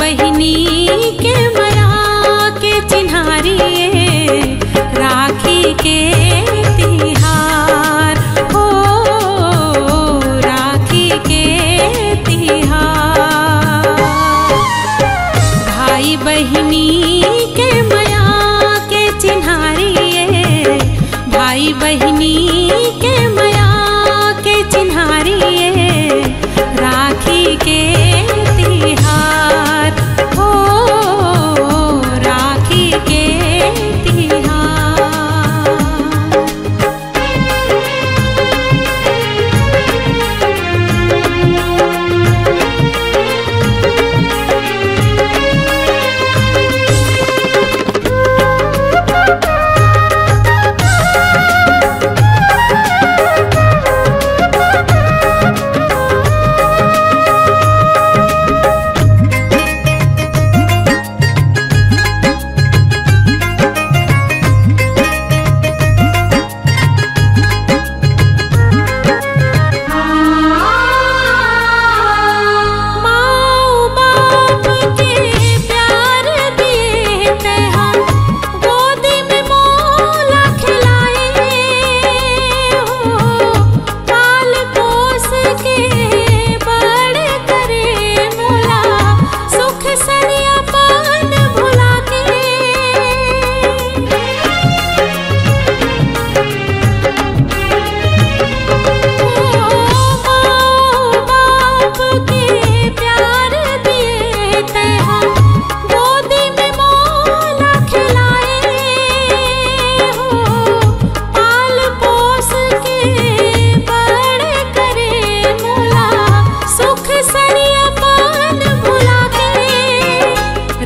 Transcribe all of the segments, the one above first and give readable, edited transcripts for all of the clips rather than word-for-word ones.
बहिनी के मया के चिन्हारिए राखी के तिहार हो, राखी के तिहार। भाई बहिनी के मया के चिन्हारिए, भाई बहिनी के मया के चिन्हारिए राखी के तिहार हो, राखी के तिहार।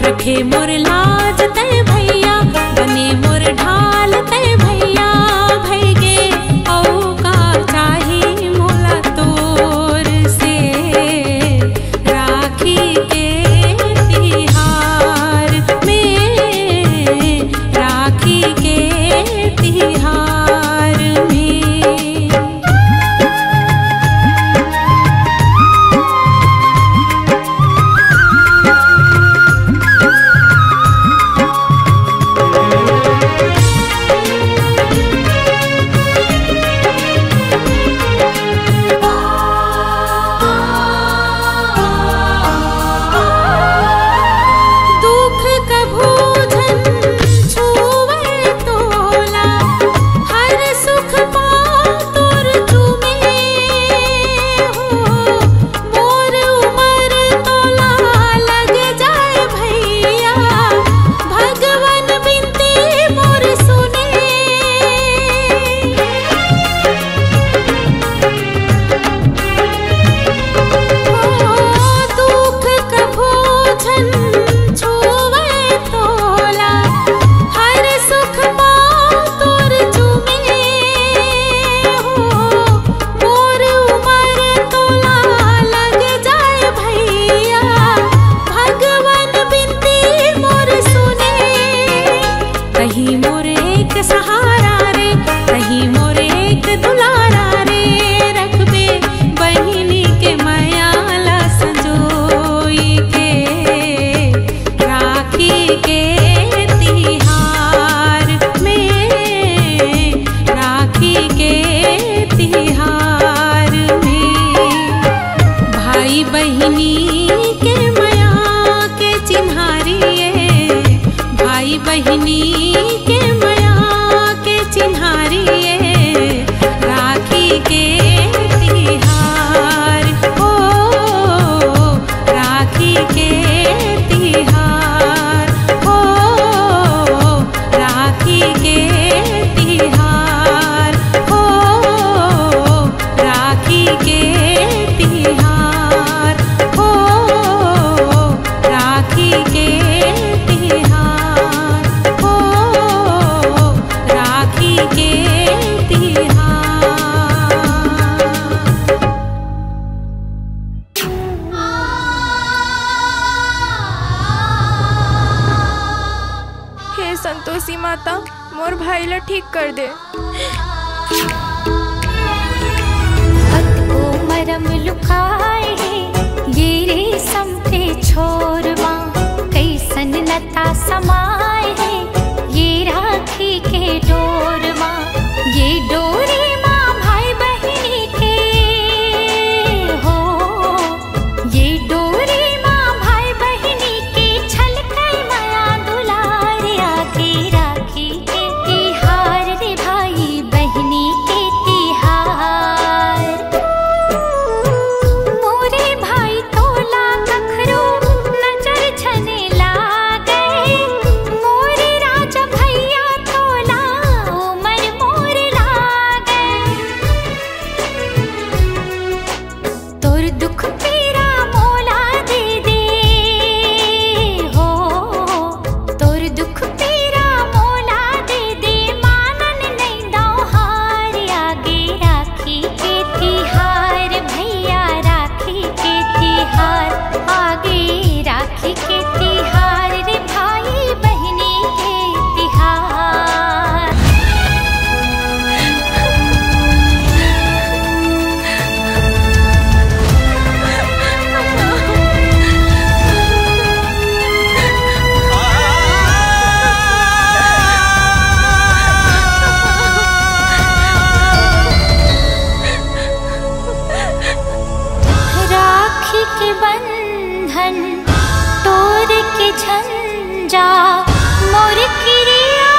रखे मोर लाज तय भैया, बने मोर ढाल तय भैया, भैगे औ का चाही मोला तोर से राखी के तिहार में, राखी के तिहार में। कहीं मोर एक सहारा रे, कहीं मोर एक दुलारा रे, रखबे बहिनी के मयाला संजोई के राखी के तिहार में, राखी के तिहार में। भाई बहिनी के मया के चिन्हारिए, भाई बहिनी के मया के चिन्हारिए राखी के तिहार हो, राखी के तिहार हो, राखी के तिहार हो, राखी के तिहार हो, राखी के तिहार हो, राखी के तिहार। हे संतोषी माता, मोर भाई ला ठीक कर दे। मरम लुकाए ये रे समते छोरवा। पूजा मोर किरिया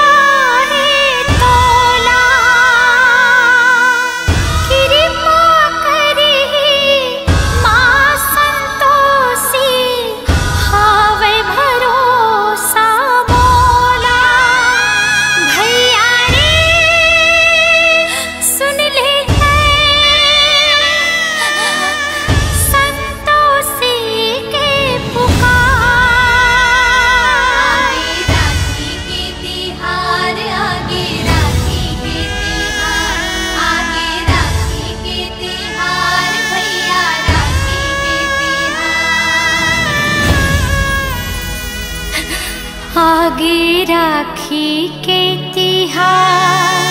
है तोला कृपा करे माँ संतोषी हावे भरोसा मोला भैया रे सुन ले संतोषी के पुकार राखी के तिहार आगे राखी के तिहार आगे राखी के तिहार भैया राखी के तिहार आगे राखी के तिहार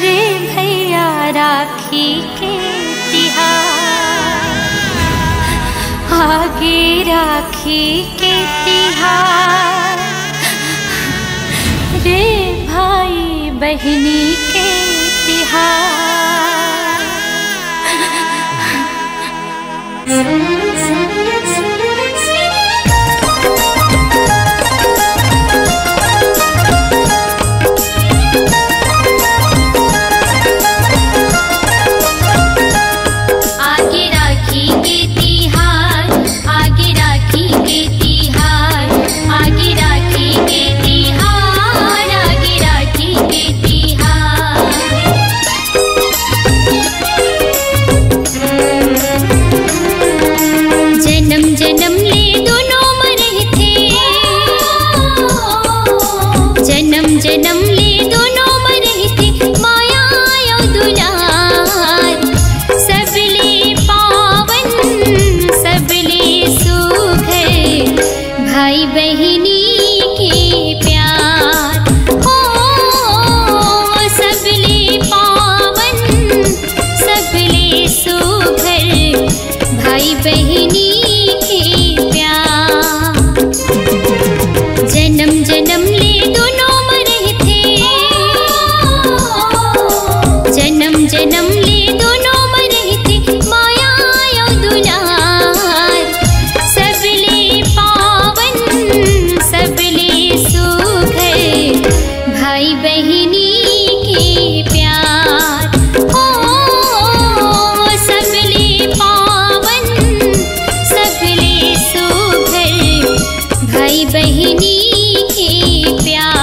रे भैया राखी के तिहार आगे राखी के तिहार रे भाई बहनी के आगे राखी के तिहार आगे राखी के तिहार आगे राखी के तिहार आगे राखी के तिहार जन्म जन्म ले दोनों मरे थे जन्म जन्म ले दोनों मरे थे माया यो दुलार सबले पावन सबले सुघर भाई बहिनी के प्यार हो सबले पावन सबले सुघर भाई बहिनी के प्यार जन्म जन्म ले दोनों मरे थे जन्म जन्म ले दोनों मरे थे माया यो दुलार सबले पावन सबले सुघर भाई बहिनी के प्यार हो सबले पावन सबले सुघर भाई बहिनी के प्यार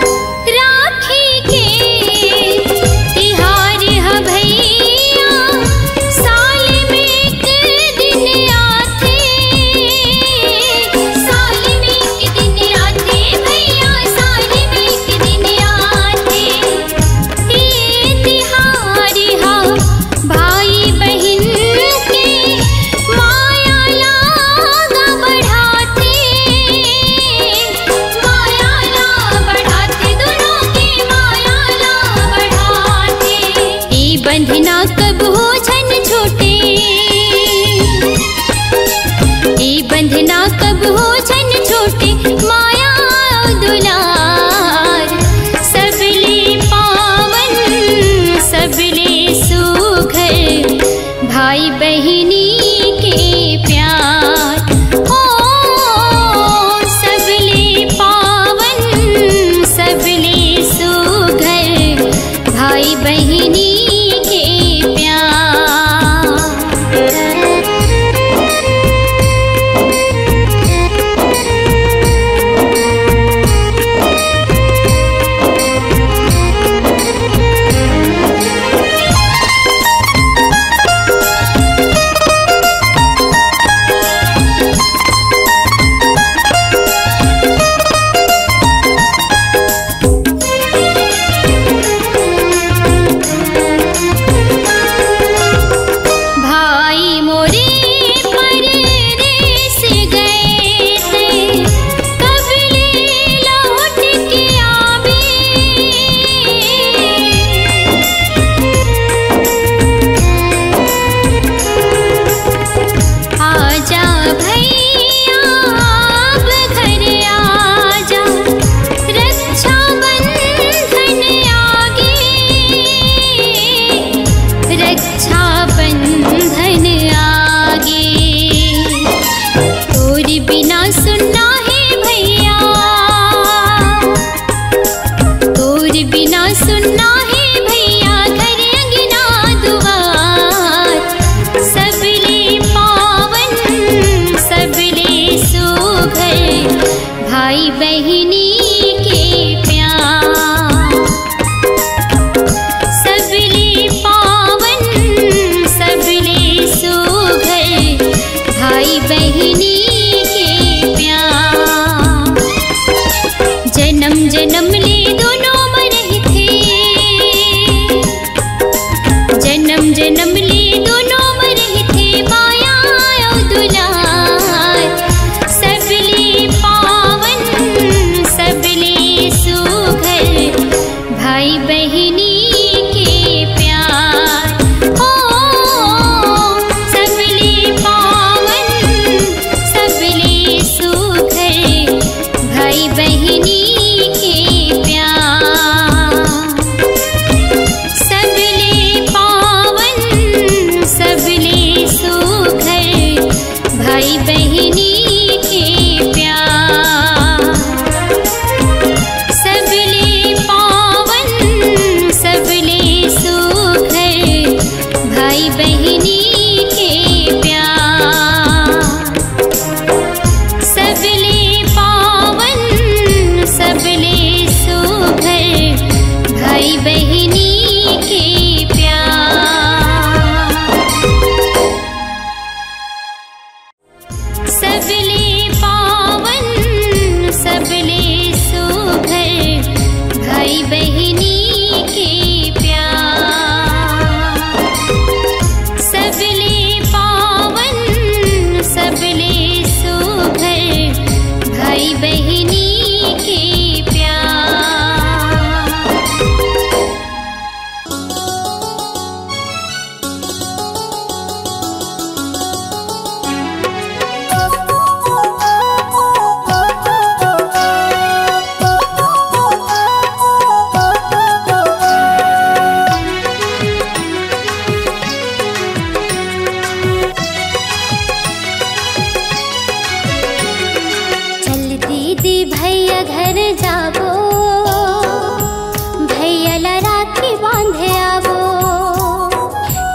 राखी के तिहार ह भैया साल में एक दिन आते साल में एक दिन आते भैया साल में एक दिन आते ये तिहार ह भाई बहन के माया लागा बढ़ाते माया ला बढ़ाते दोनों के माया ला बढ़ाते ये बंधना कब हो छन छोटे ये बंधना कब हो छन छोटे माया दुलार सबले पावन सबले सुघर भाई बहिनी के प्यार हो सबले पावन सबले सुघर भाई बहिनी के प्यार सुनना है भैया, तोर बिना सुनना है भैया, घर अंगना दुआर। सबले पावन सबले सुघर, भाई बहिनी के प्यार। सबले पावन सबले सुघर, भाई बहिनी के प्यार। जन्म जन्म ले दोनों मरे थे, जन्म जन्म ले दोनों मरे थे, माया और दुलार। सबले पावन सबले सुघर, भाई बहिनी के प्यार। हो सबले पावन सबले सुघर, भाई बहिनी के प्यार। सबले पावन सबले सुघर, भाई बहिनी के प्यार। सबले पावन सबले सुघर, भाई बहिनी के प्यार। सबले पावन सबले सुघर, भाई बहिनी के प्यार। सबले पावन सबले सुघर, भाई बहिनी के प्यार। सबले पावन सबले सुघर, भाई बहिनी के प्यार। चल दीदी भैया घर जाबो, भैया ला राखी बांधे आवो।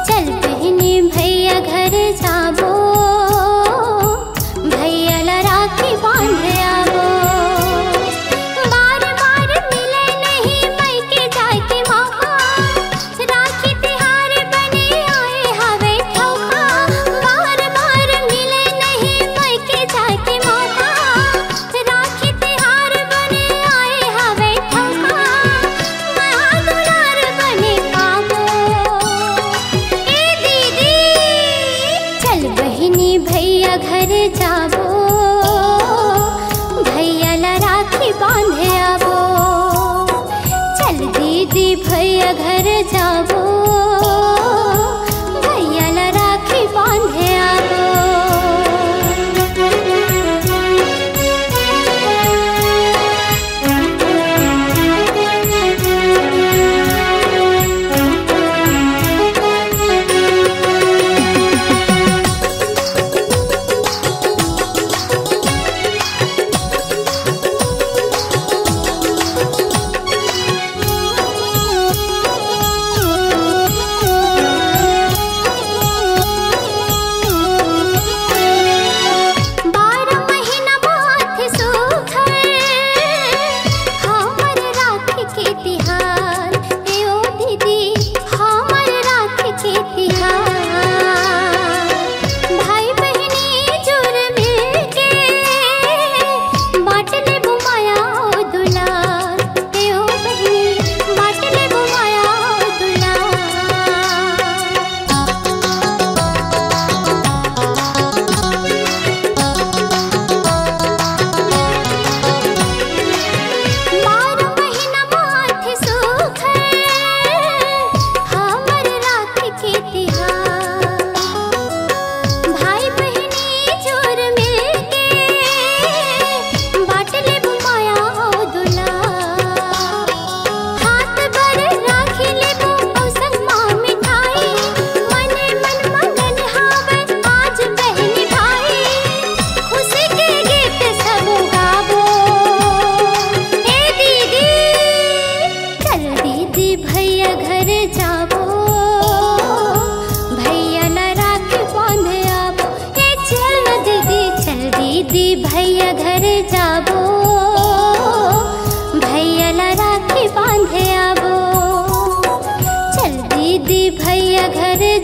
चल बहनी भैया घर जाबो, भैया ला राखी बांधे आवो। बार बार मिले नहीं मायके जाके मौका, राखी तिहार बने आए हवे ठौका। बार बार मिले नहीं मायके जाके मौका, राखी तिहार बने आए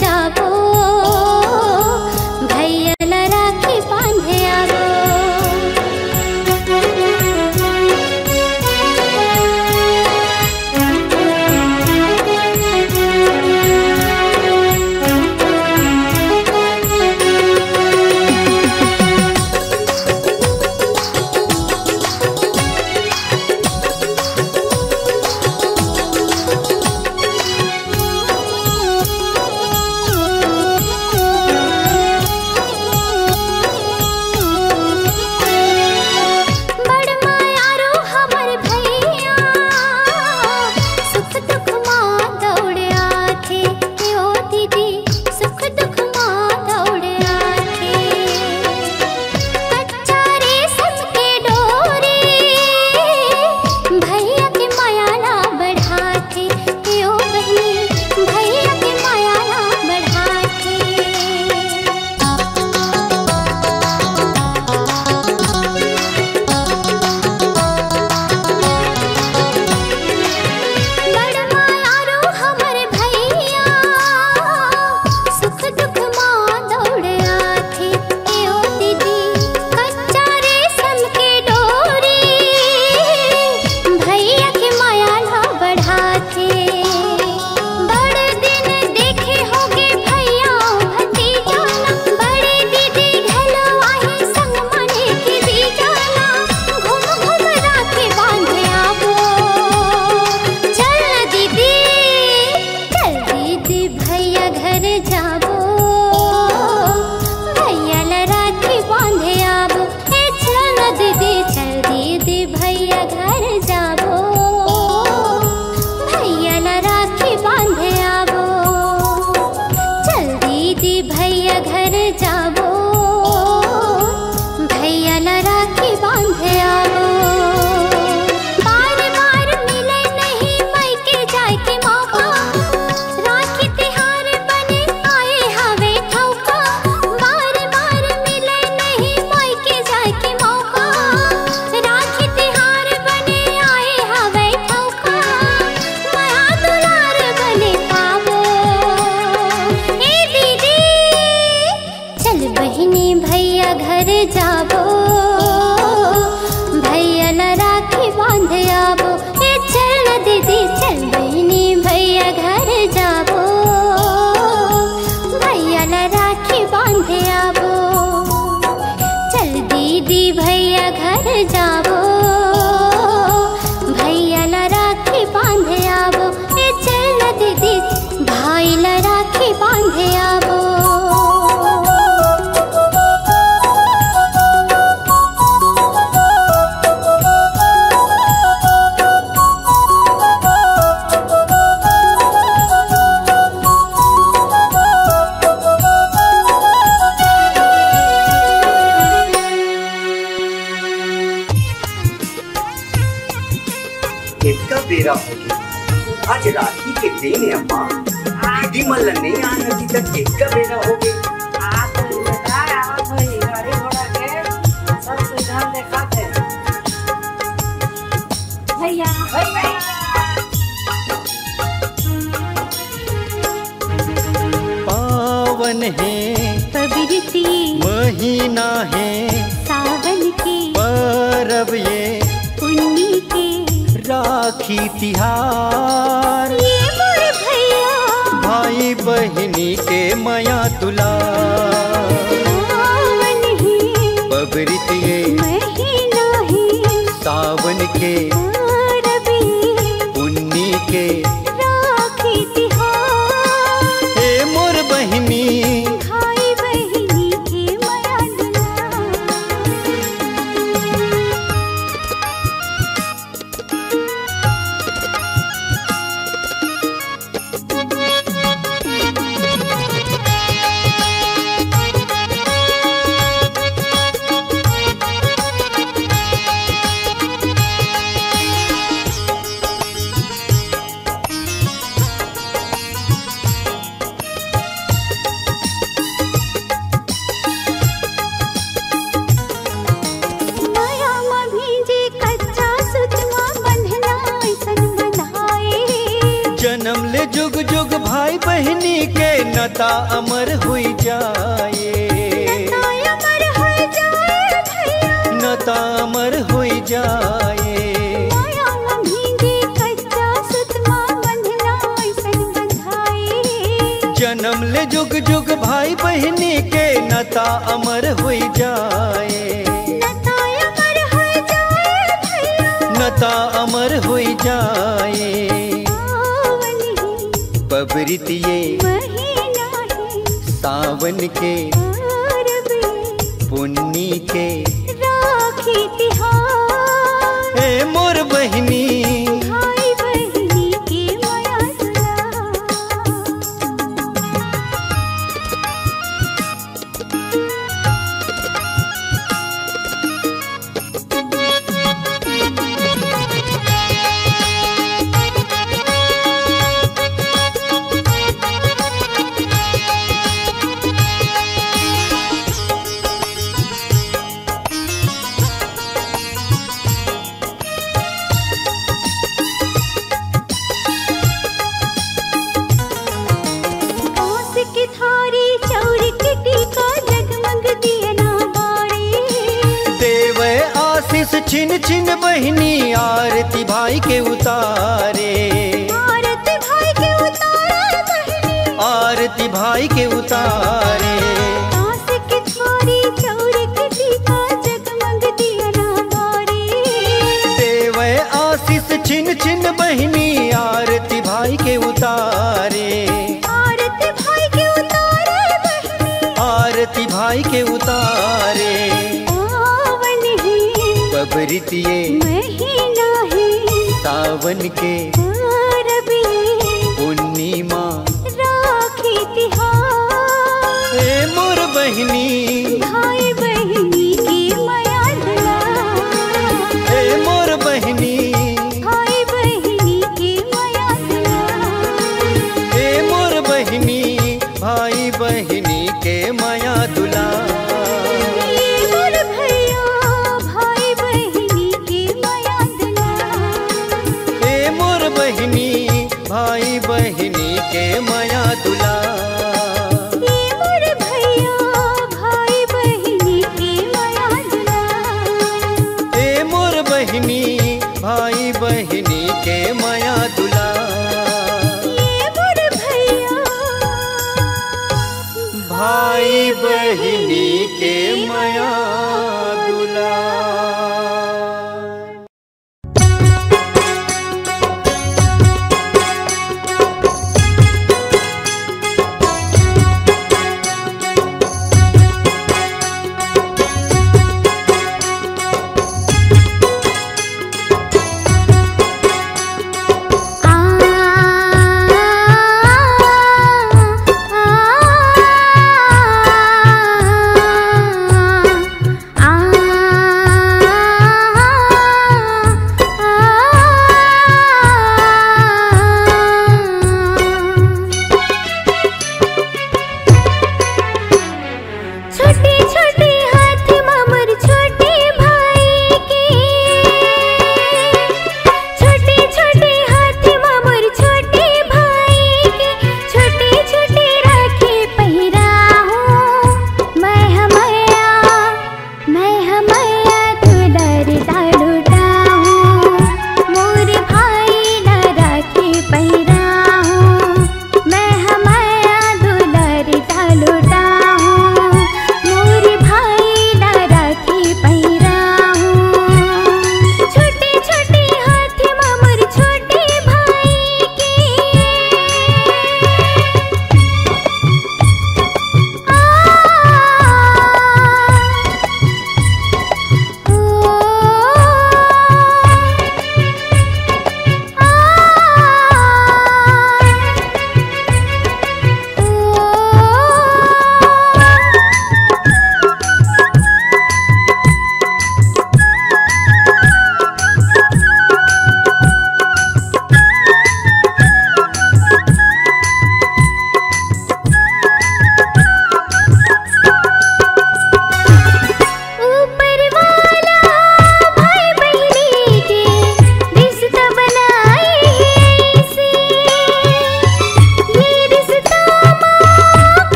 जाबो भैया ला राखी बांधे आवो। आज राखी के दिन है अम्मा, दीदी मल्ल नहीं आना थी तक एक का बेरा हो गई। पावन है पवित्र महीना है सावन के परब ये पुण्य के राखी तिहार, ये मोर भैया भाई बहिनी के माया दुलार। पावन है पवित्र ये महीना है सावन के परब ये पुण्य के राखी तिहार, हे मोर बहिनी भाई बहिनी के माया दुलार। बहनी के नता अमर हुई जाए, अमर हो जाए भैया, नता अमर हुई जाए। माया न भीगे कच्चा सुतमा बंधना ऐसन बंधाए। जन्म ले जुग जुग भाई बहनी के नता अमर हुई जाए, नता अमर हो जाए भैया, नता अमर हुई जाए। सावन ही बबरितिये महीना है, सावन के और भी पुन्नी के राखी तिहार। ए मोर बहनी भाई बहनी के माया दुलार। बांस की थारी चौर की टीका जगमग दिया ना बारे। देव आशीष छिन छिन बहनी आरती भाई के उतारे, आरती भाई के उतारे बहनी, आरती भाई के उतारे। बांस की थारी चौर की टीका जगमग दिया ना बारे। देव आशीष छिन छिन बहनी आरती भाई के उतारे, आरती भाई के उतारे बहनी, आरती भाई के उतारे। सावन ही बबरितिये महीना है, सावन के और भी पूर्णिमा राखी तिहार। ए मोर बहनी भाई बहनी की माया दुलार। ए मोर बहनी भाई बहनी की माया दुलार। ए मोर बहनी भाई बहनी के माया दुलार। ये मोर भैया भाई बहनी की माया दुलार। ए मोर बहनी भाई बहनी के माया दुलार। ये मोर भैया भाई बहनी की माया दुलार। ए मोर बहनी भाई बहनी के माया दुलार। ये मोर भैया भाई बहनी के माया दुलार।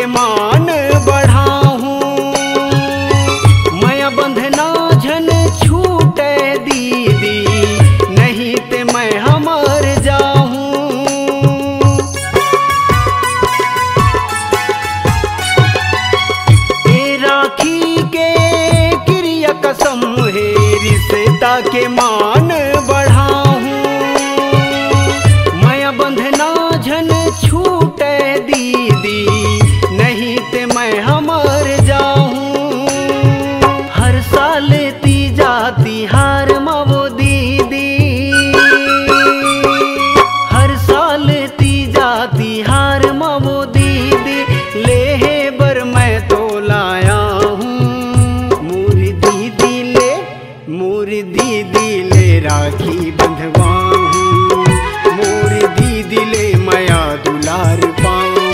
मान बढ़ाऊं। मैं बंधना झन छूटे दीदी, नहीं ते मैं हमर जाऊं। ए राखी के क्रिया कसम है, रिश्ता के मान बढ़ाऊं। मैं बंधना झन छूटे दीदी, नहीं ते मैं हमर जाऊं। हर साल तीजा तिहार मवो दीदी, हर साल तीजा तिहार मवो दीदी, ले बर मैं तो लाया हूँ। मोरी दीदी ले राखी बंधवाऊं। मोरी दीदी ले माया दुलार पाऊं।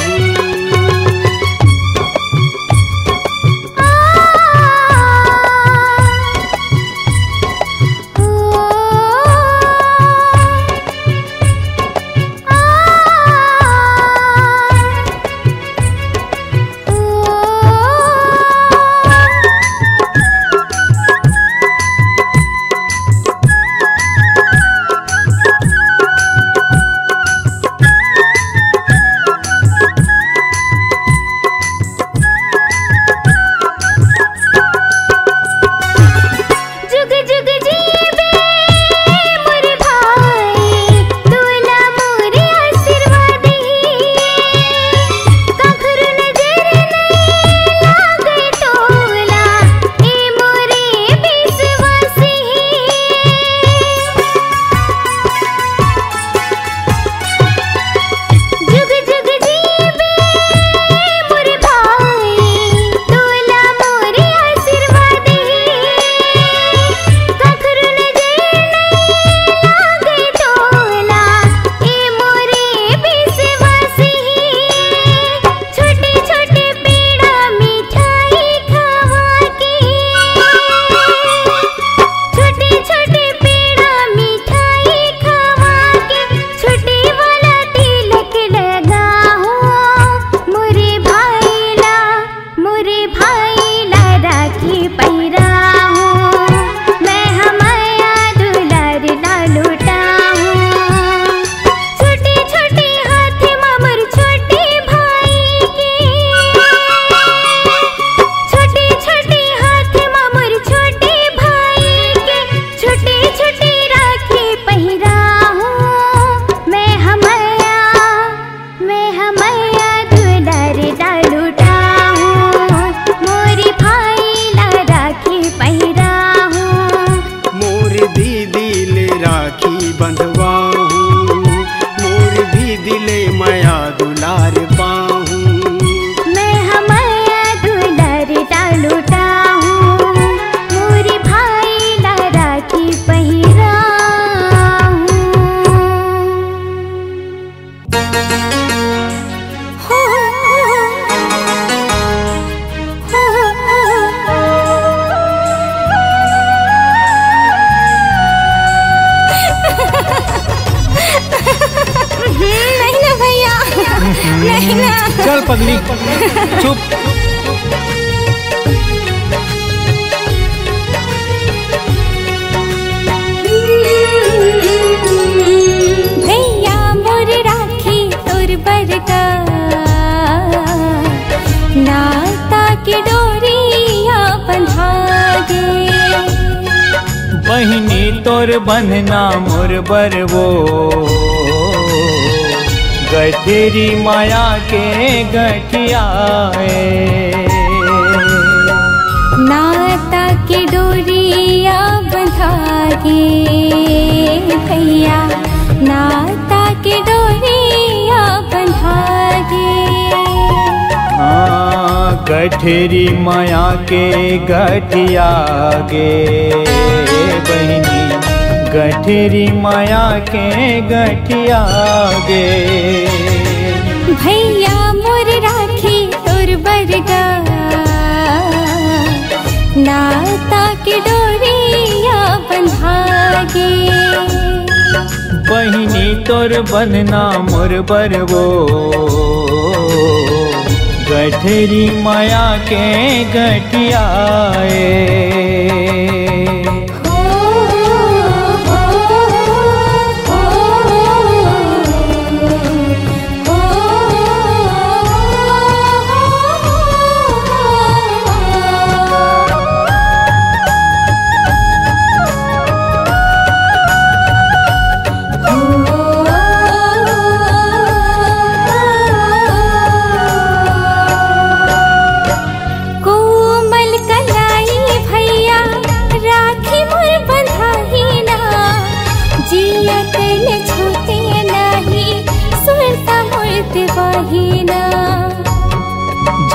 चल पगली चुप। भैया मोर राखी तोर बरका, नाता के डोरिया बंधागे। बहिनी तोर बंधना मोर बरवो, गठेरी माया के गठियाए। नाता के डोरिया बंधागे भैया, नाता के डोरिया बंधागे। हाँ गठेरी माया के गठियागे, बहिनी गठेरी माया के गठियागे। भैया मोर राखी तोर बरगा, नाता के डोरिया बंधागे। बहिनी तोर बंधना मोर बरवो, गठरी माया के गठियाए।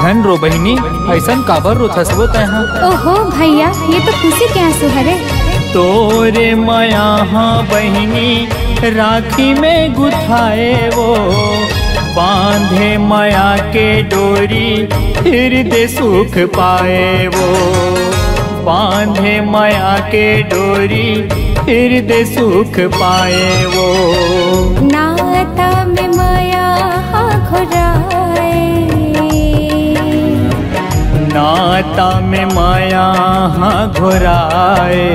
झन रो बहिनी, ऐसन काबर रोथस वो तैहा? ओहो भैया, ये तो खुशी के आंसू हरे। तोरे माया हाँ बहिनी राखी में गुथाए वो, बांधे माया के डोरी हृदय सुख पाए वो, बांधे माया के डोरी हृदय सुख पाए वो। नाता में माया घुराए, नाता में माया घुराए,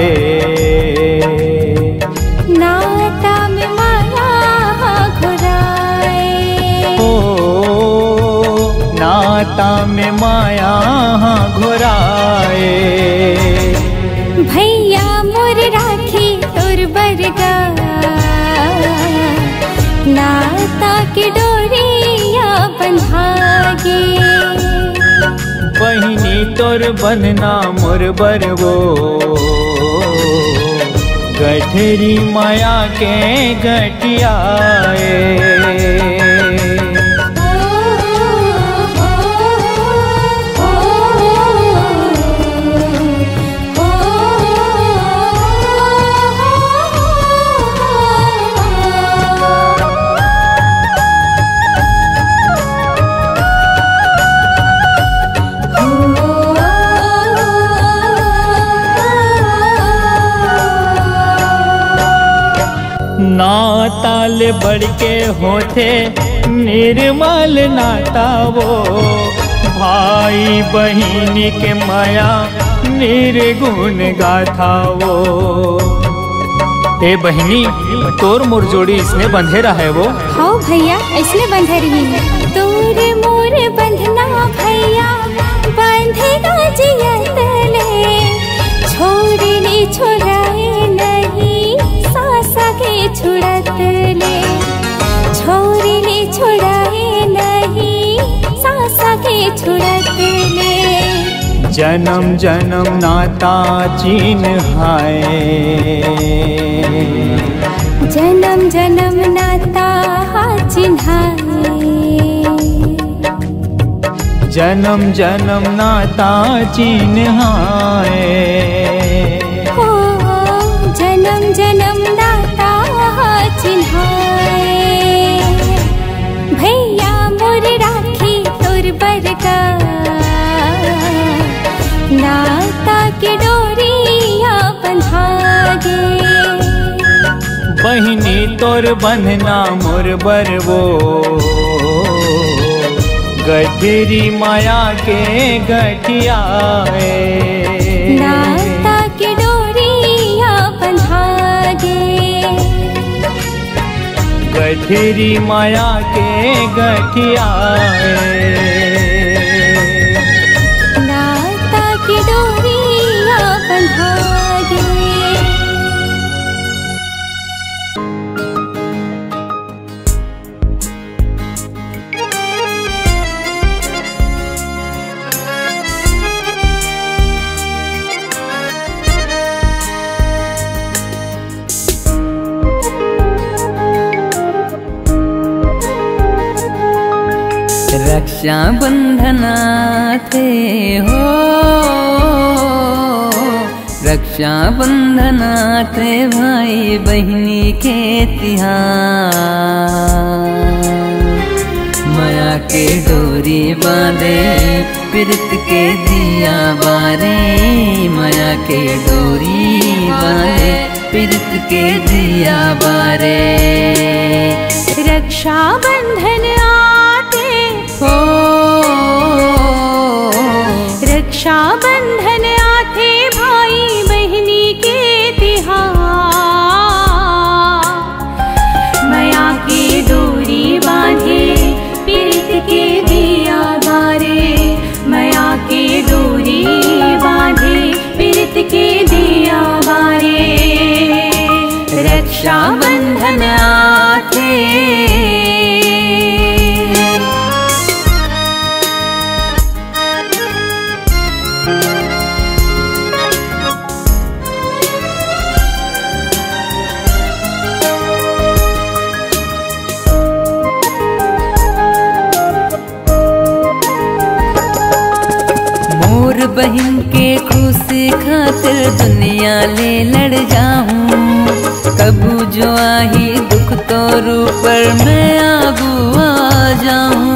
नाता में माया घुराए। ओ नाता में माया घुराए। भैया मोर राखी तोर बरगा, नाता के डोरिया बंधागे। बहिनी तोर बनना मोर बरवो, गठरी माया के गठियाए। नाताल बढ़ के होते निर्मल नाता वो, भाई बहिनी के माया निर्गुण गाथा वो। ए बहिनी, तोर मोर जोड़ी इसने बंधेरा है वो? हाँ भैया, इसने बंधे रही है। तोर मोर बंधना भैया, बंधेगा जियतले, छोड़ने छोड़ाए नहीं सासा के छुड़त ले, छोड़ने छोड़ाए नहीं सासा के छुड़त ले। जन्म जन्म नाता चिन्हाए, जन्म जन्म नाता चिन्हाए, जन्म जन्म नाता चिन्हाए। जन्म जन्म नाता चिन्हाए। भैया मोर राखी तोर बरगा, नाता के डोरिया बंधागे। बहिनी तोर बंधना मोर बरवो, गठरी माया के गठियाए। नाता के डोरिया बंधागे, गठरी माया के गठियाए। नाता के डोरिया बंधागे। रक्षा बंधनाते हो, रक्षा बंधनाते भाई बहनी के तिहार। माया के डोरी बांधे प्रीत के दिया बारे, माया के डोरी बांधे प्रीत के दिया बारे। रक्षा बंधन आते हो रक्षा बंधन आथे भाई बहनी के तिहार। माया के डोरी बांधे पीरित के दिया बारे। माया के डोरी बांधे पीरित के दिया बारे। रक्षा बंधन आथे बहन के खुशी खातिर दुनिया ले लड़ जाऊं। कबू जो आही दुख तोर ऊपर मैं आगू आ जाऊं।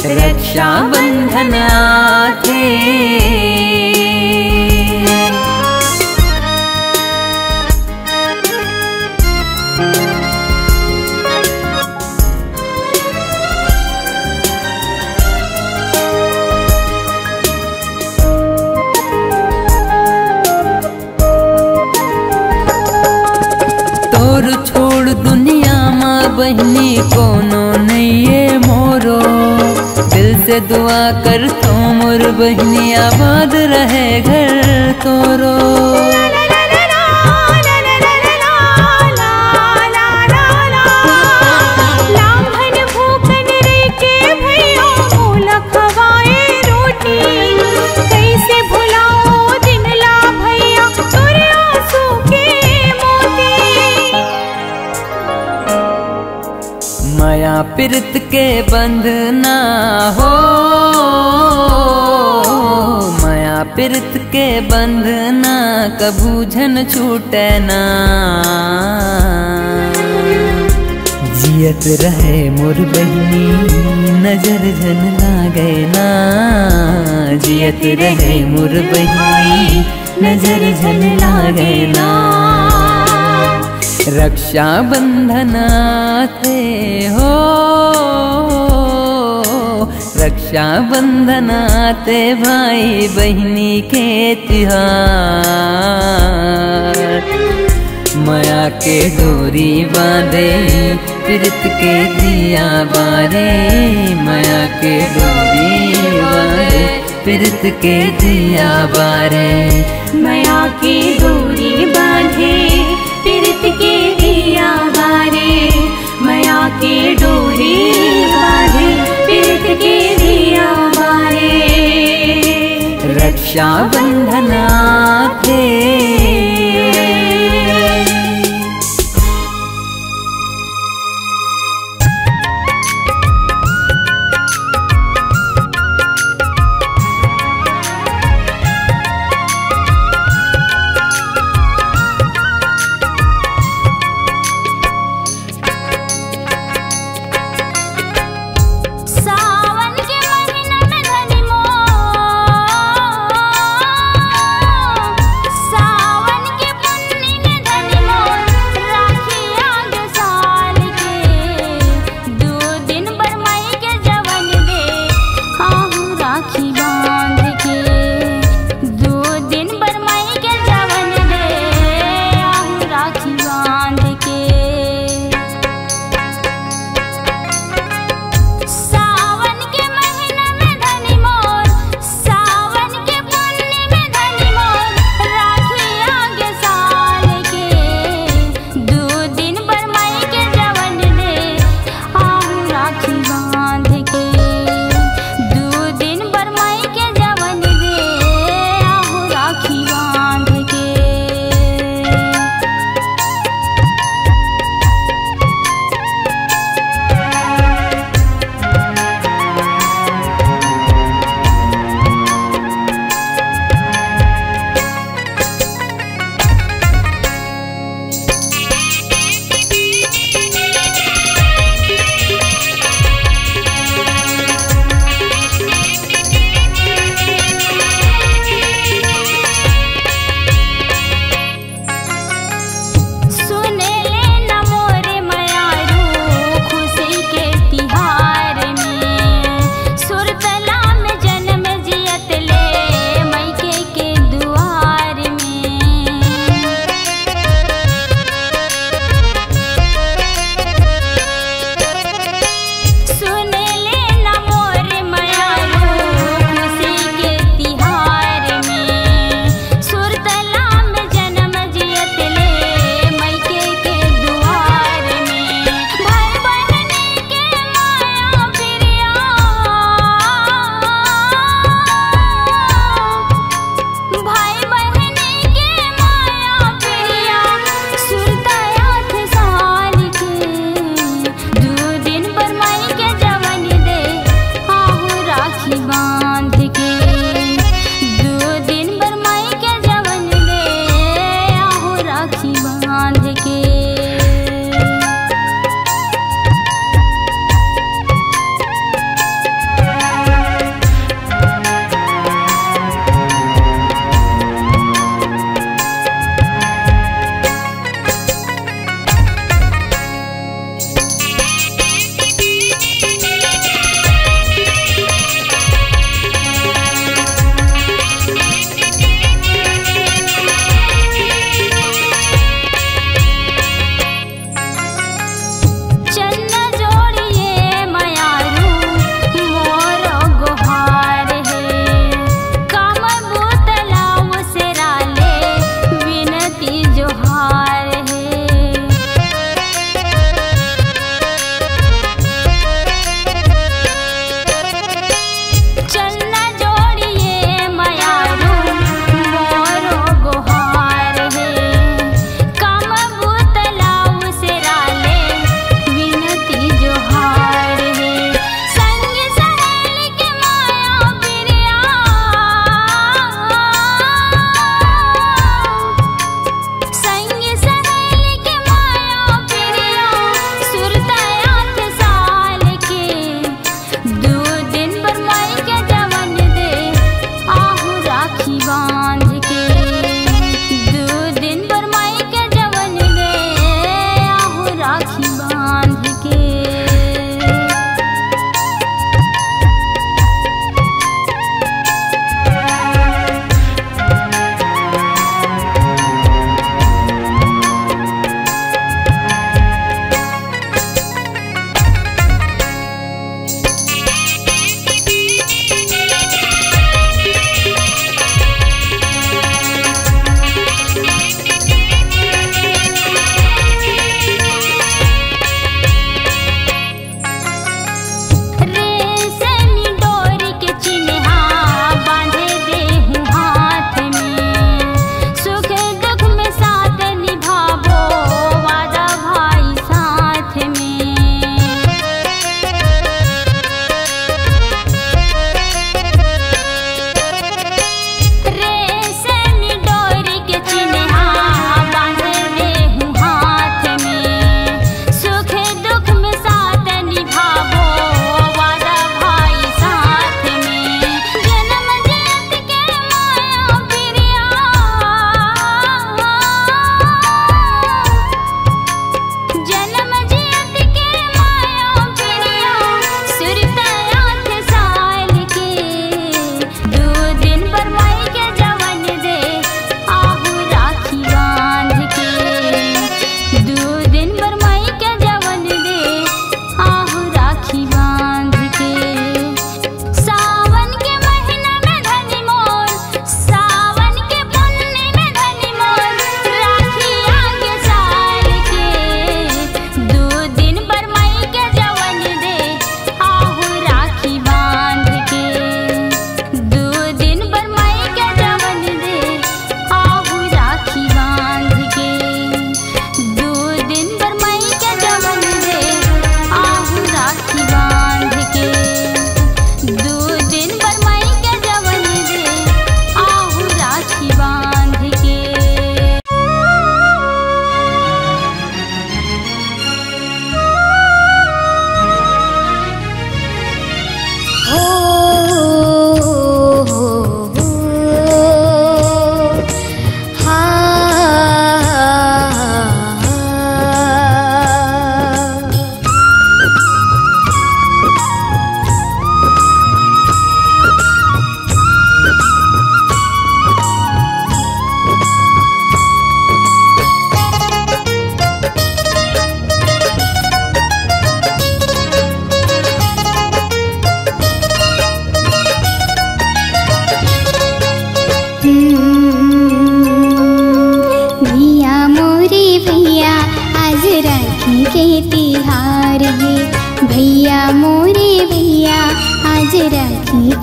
रक्षा बंधन आथे तोर छोड़ दुनिया माँ बहनी कोनो नहीं है मोरो। दिल से दुआ कर तो मोर बहनी आबाद रहे घर तोरो। माया पीरित के बंधना हो। माया पीरित के बंधना कभू झन छूटे ना। जियत रहे मोर बहनी नजर झन लागे ना। जियत रहे मोर बहनी नजर झन लागे ना। रक्षा बंधन आथे हो। रक्षा बंधन आथे भाई बहनी के तिहार। माया के डोरी बांधे पीरित के दिया बारे। माया के डोरी बांधे पीरित के दिया बारे। माया की डोरी बांधे पीरित के दिया बारे। माया की डोरी बांधे पीरित के दिया बारे। रक्षा बंधन आथे सावन के महीना में धनी मोर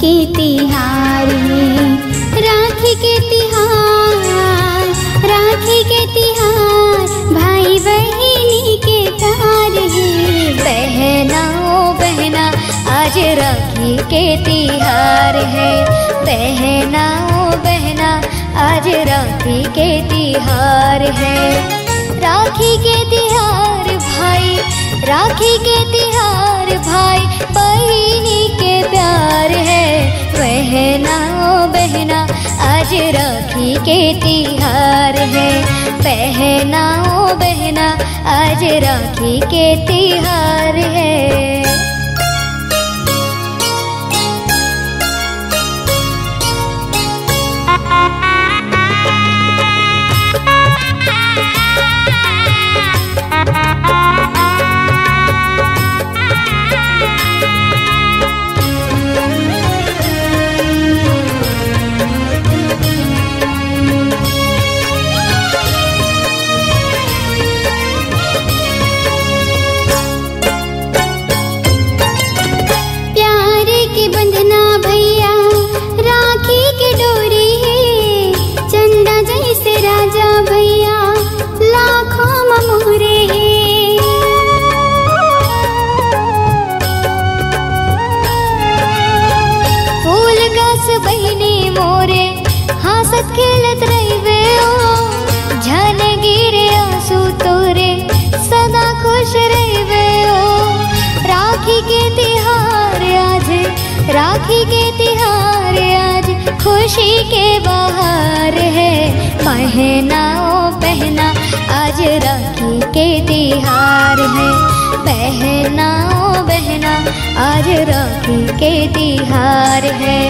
के तिहार है। राखी के तिहार, राखी के तिहार, भाई बहिनी के प्यार है। बहना ओ बहना आज राखी के तिहार है। बहना ओ बहना आज राखी के तिहार है। राखी के तिहार भाई, राखी के तिहार भाई बहिनी के प्यार है। बहना ओ बहना आज राखी के तिहार है। बहना ओ बहना आज राखी के तिहार है। खेलत रहिबे ओ झन गिरे आंसू तोरे सदा खुश रहिबे ओ। राखी के तिहार आज, राखी के तिहार आज खुशी के बहार है। बहना ओ बहना आज राखी के तिहार है। बहना ओ बहना आज राखी के तिहार है।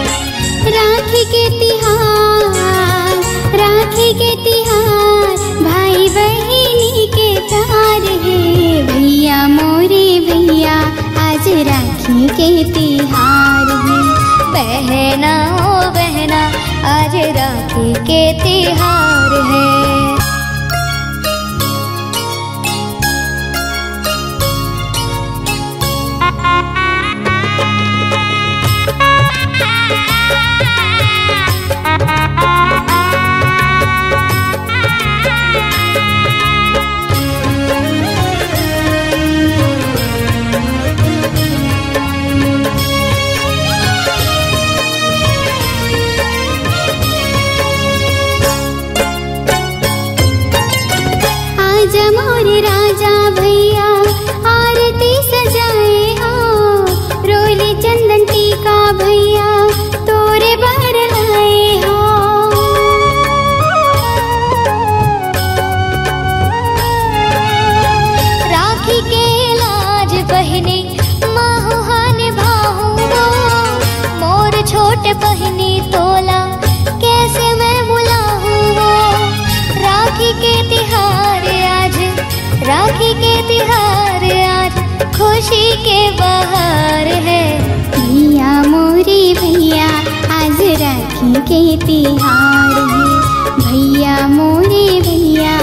राखी के तिहार, राखी के तिहार, भाई बहिनी के प्यार है। भैया मोरे भैया आज राखी के तिहार है। बहना ओ बहना आज राखी के तिहार है। मोरे राजा भैया आरती सजाए हो। रोली चंदन टीका भैया तोरे बर लाए हो। राखी के लाज बहनी माहुहान भाहू मोर छोट बहनी तोला कैसे मैं बुलाऊं। राखी के तिहार आज, राखी के तिहार आज खुशी के बहार है। भैया मोरे भैया आज राखी के तिहार है। भैया मोरे भैया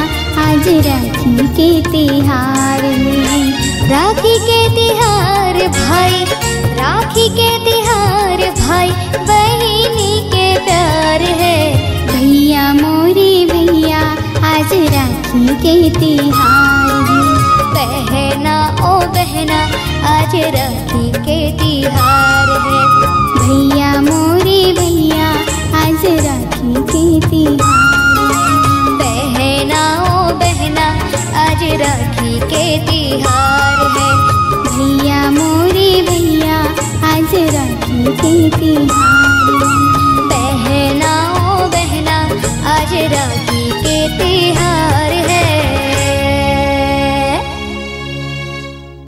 आज राखी के तिहार है। राखी के तिहार भाई, राखी के तिहार भाई बहिनी के प्यार है। भैया मोरे भैया आज राखी के तिहार है। बहना ओ बहना आज राखी के तिहार है। भैया मोरे भैया आज राखी के तिहार है। बहना ओ बहना आज राखी के तिहार है। भैया मोरे भैया आज राखी के तिहार है। बहना ओ बहना आज राखी के तिहार